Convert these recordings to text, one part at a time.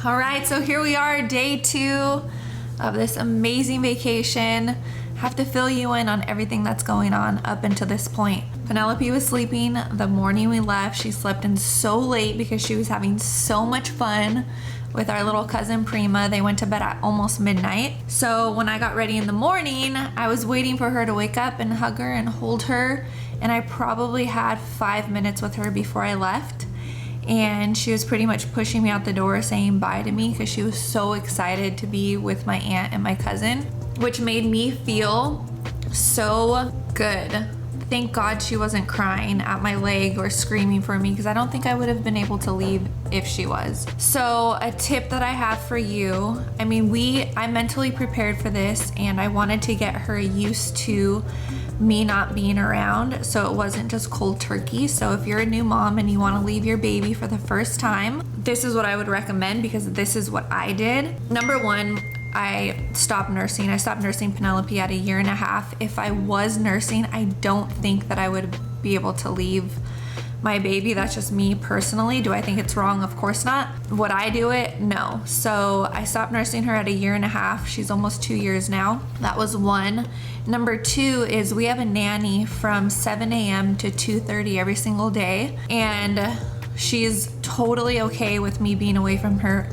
All right, so here we are, day 2 of this amazing vacation. Have to fill you in on everything that's going on up until this point. Penelope was sleeping the morning we left. She slept in so late because she was having so much fun with our little cousin Prima. They went to bed at almost midnight. So when I got ready in the morning, I was waiting for her to wake up and hug her and hold her. And I probably had 5 minutes with her before I left. And she was pretty much pushing me out the door saying bye to me because she was so excited to be with my aunt and my cousin, which made me feel so good. Thank God she wasn't crying at my leg or screaming for me, because I don't think I would have been able to leave if she was. So a tip that I have for you, I mentally prepared for this and I wanted to get her used to me not being around, so it wasn't just cold turkey. So if you're a new mom and you want to leave your baby for the first time, this is what I would recommend, because this is what I did. Number 1, I stopped nursing. I stopped nursing Penelope at 1.5 years. If I was nursing, I don't think that I would be able to leave my baby. That's just me personally. Do I think it's wrong? Of course not. Would I do it? No. So I stopped nursing her at 1.5 years. She's almost 2 years now. That was 1. Number 2 is we have a nanny from 7 a.m. to 2:30 every single day. And she's totally okay with me being away from her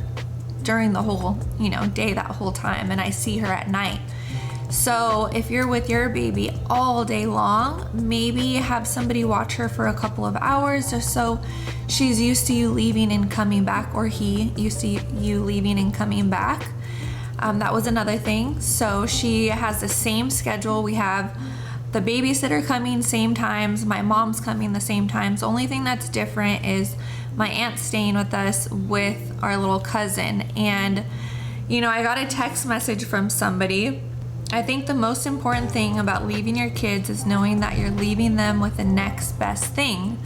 during the whole, day, that whole time. And I see her at night. So if you're with your baby all day long, maybe have somebody watch her for a couple of hours or so she's used to you leaving and coming back, or he used to you leaving and coming back. That was another thing. So she has the same schedule. We have the babysitter coming same times, my mom's coming the same times. The only thing that's different is my aunt's staying with us with our little cousin. And I got a text message from somebody. I think the most important thing about leaving your kids is knowing that you're leaving them with the next best thing,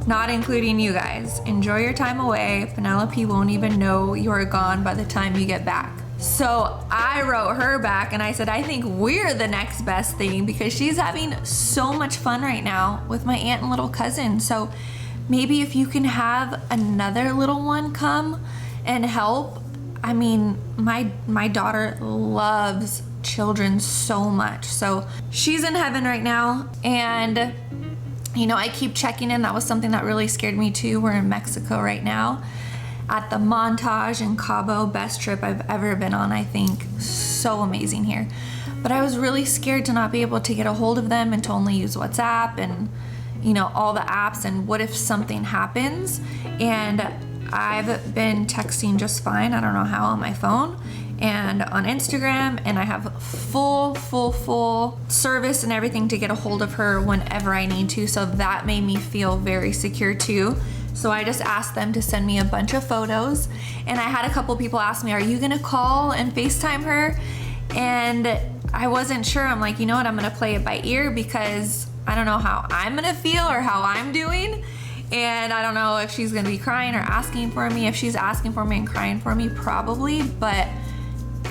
not including you guys. Enjoy your time away. Penelope won't even know you're gone by the time you get back. So I wrote her back and I said, I think we're the next best thing, because she's having so much fun right now with my aunt and little cousin. So maybe if you can have another little one come and help. My daughter loves children so much. So she's in heaven right now. And, I keep checking in. That was something that really scared me too. We're in Mexico right now at the Montage in Cabos. Best trip I've ever been on, I think. So amazing here. But I was really scared to not be able to get a hold of them and to only use WhatsApp and, all the apps. And what if something happens? And I've been texting just fine. I don't know how, on my phone and on Instagram, and I have full service and everything to get a hold of her whenever I need to. So that made me feel very secure too. So I just asked them to send me a bunch of photos, and I had a couple people ask me, are you gonna call and FaceTime her? And I wasn't sure. I'm like, you know what, I'm gonna play it by ear, because I don't know how I'm gonna feel or how I'm doing. And I don't know if she's gonna be crying or asking for me. If she's asking for me and crying for me, probably. But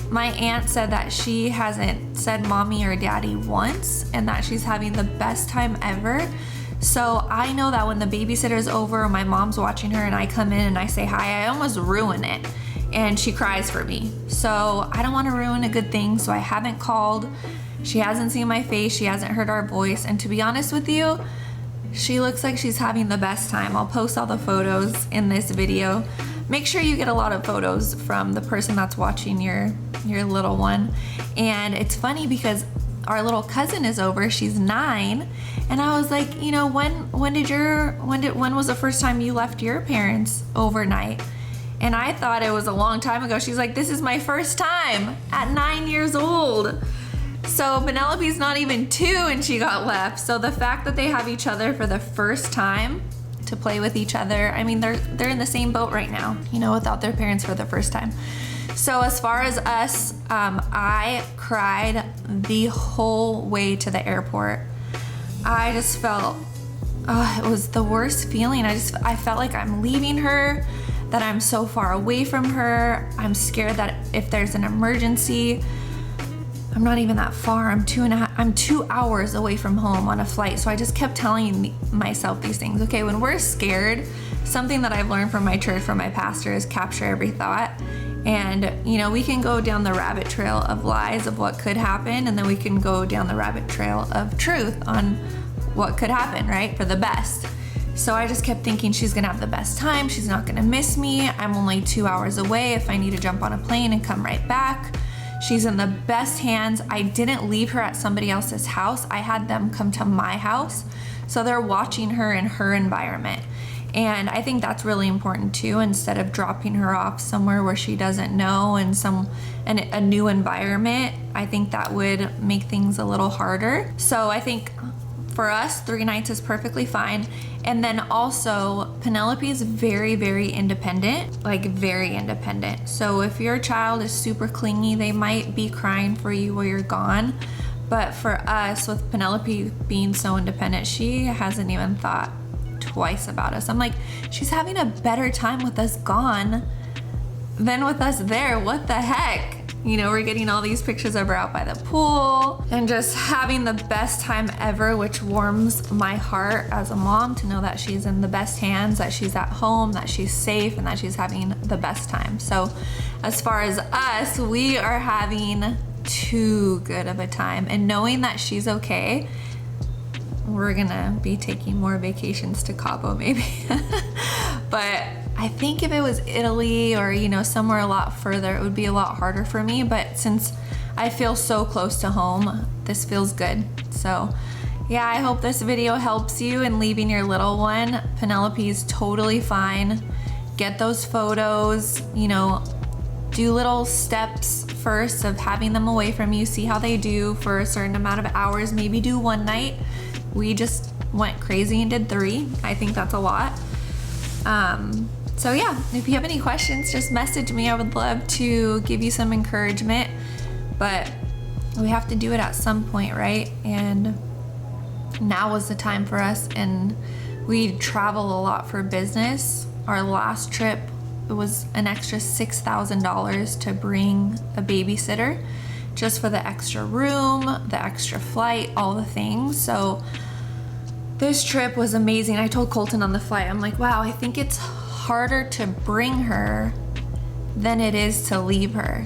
my aunt said that she hasn't said mommy or daddy once, and that she's having the best time ever. So I know that when the babysitter's over, or my mom's watching her and I come in and I say hi, I almost ruin it. And she cries for me. So I don't want to ruin a good thing. So I haven't called. She hasn't seen my face. She hasn't heard our voice. And to be honest with you, she looks like she's having the best time. I'll post all the photos in this video. Make sure you get a lot of photos from the person that's watching your little one. And it's funny because our little cousin is over. She's 9. And I was like, when was the first time you left your parents overnight? And I thought it was a long time ago. She's like, this is my first time at 9 years old. So Penelope's not even 2 and she got left. So the fact that they have each other for the first time to play with each other, they're in the same boat right now, without their parents for the first time. So as far as us, I cried the whole way to the airport. I just felt, it was the worst feeling. I felt like I'm leaving her, that I'm so far away from her. I'm scared that if there's an emergency, I'm not even that far. I'm 2 hours away from home on a flight. So I just kept telling myself these things. Okay, when we're scared, something that I've learned from my church, from my pastor, is capture every thought. And, you know, we can go down the rabbit trail of lies of what could happen, and then we can go down the rabbit trail of truth on what could happen, right? For the best. So I just kept thinking she's gonna have the best time. She's not gonna miss me. I'm only 2 hours away if I need to jump on a plane and come right back. She's in the best hands. I didn't leave her at somebody else's house. I had them come to my house. So they're watching her in her environment. And I think that's really important too, instead of dropping her off somewhere where she doesn't know and a new environment. I think that would make things a little harder. So I think for us, 3 nights is perfectly fine. And then also, Penelope is very, very independent, like very independent. So if your child is super clingy, they might be crying for you while you're gone. But for us, with Penelope being so independent, she hasn't even thought twice about us. I'm like, she's having a better time with us gone than with us there. What the heck? You know, we're getting all these pictures of her out by the pool and just having the best time ever, which warms my heart as a mom to know that she's in the best hands, that she's at home, that she's safe, and that she's having the best time. So as far as us, we are having too good of a time, and knowing that she's okay, we're gonna be taking more vacations to Cabo maybe. But I think if it was Italy or, you know, somewhere a lot further, it would be a lot harder for me. But since I feel so close to home, this feels good. So yeah, I hope this video helps you in leaving your little one. Penelope is totally fine. Get those photos, you know, do little steps first of having them away from you, see how they do for a certain amount of hours, maybe do 1 night. We just went crazy and did 3. I think that's a lot. So yeah, if you have any questions, just message me. I would love to give you some encouragement, but we have to do it at some point, right? And now was the time for us, and we travel a lot for business. Our last trip, it was an extra $6,000 to bring a babysitter just for the extra room, the extra flight, all the things. So this trip was amazing. I told Colton on the flight, I'm like, wow, I think it's harder to bring her than it is to leave her.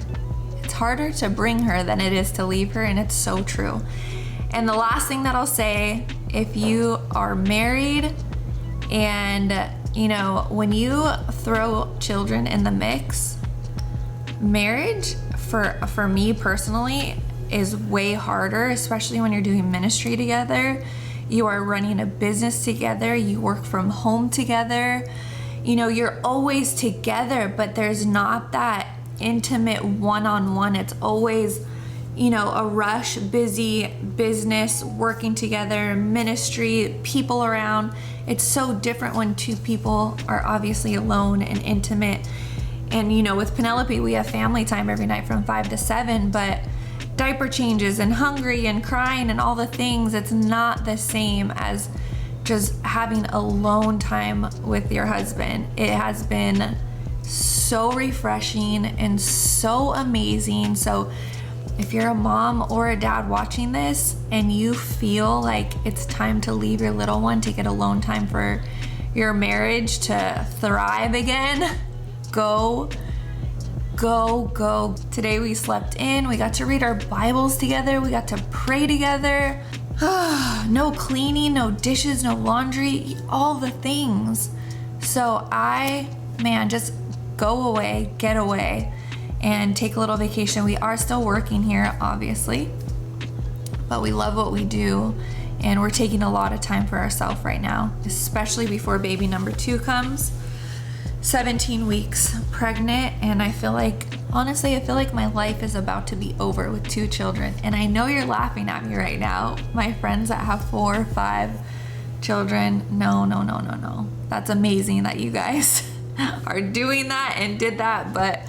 It's harder to bring her than it is to leave her, and it's so true. And the last thing that I'll say, if you are married and, you know, when you throw children in the mix, marriage for me personally is way harder, especially when you're doing ministry together. You are running a business together, you work from home together, you know, you're always together, but there's not that intimate one-on-one. It's always, you know, a rush, busy, business, working together, ministry, people around. It's so different when 2 people are obviously alone and intimate. And, you know, with Penelope, we have family time every night from 5 to 7, but diaper changes and hungry and crying and all the things, it's not the same as just having alone time with your husband. It has been so refreshing and so amazing. So if you're a mom or a dad watching this and you feel like it's time to leave your little one to get alone time for your marriage to thrive again, go. Today we slept in, we got to read our Bibles together, we got to pray together. No cleaning, no dishes, no laundry, all the things. So just go away, get away, and take a little vacation. We are still working here, obviously, but we love what we do, and we're taking a lot of time for ourselves right now, especially before baby number 2 comes. 17 weeks pregnant, and I feel like, honestly, I feel like my life is about to be over with 2 children. And I know you're laughing at me right now, my friends that have 4 or 5 children. No. That's amazing that you guys are doing that and did that, but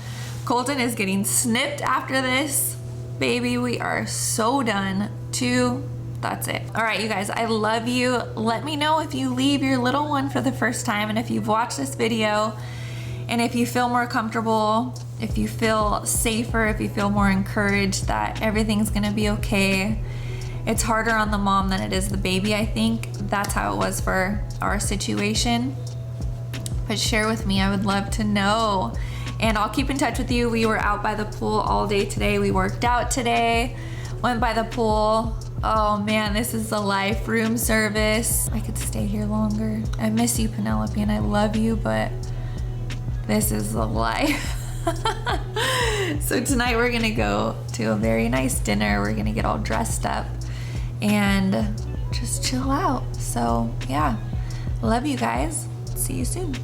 Colton is getting snipped after this baby. We are so done. 2, that's it. All right, you guys, I love you. Let me know if you leave your little one for the first time, and if you've watched this video And if you feel more comfortable, if you feel safer, if you feel more encouraged that everything's gonna be okay, it's harder on the mom than it is the baby, I think. That's how it was for our situation. But share with me, I would love to know. And I'll keep in touch with you. We were out by the pool all day today. We worked out today, went by the pool. Oh man, this is the life. Room service. I could stay here longer. I miss you, Penelope, and I love you, but this is the life. So tonight we're gonna go to a very nice dinner. We're gonna get all dressed up and just chill out. So yeah, love you guys. See you soon.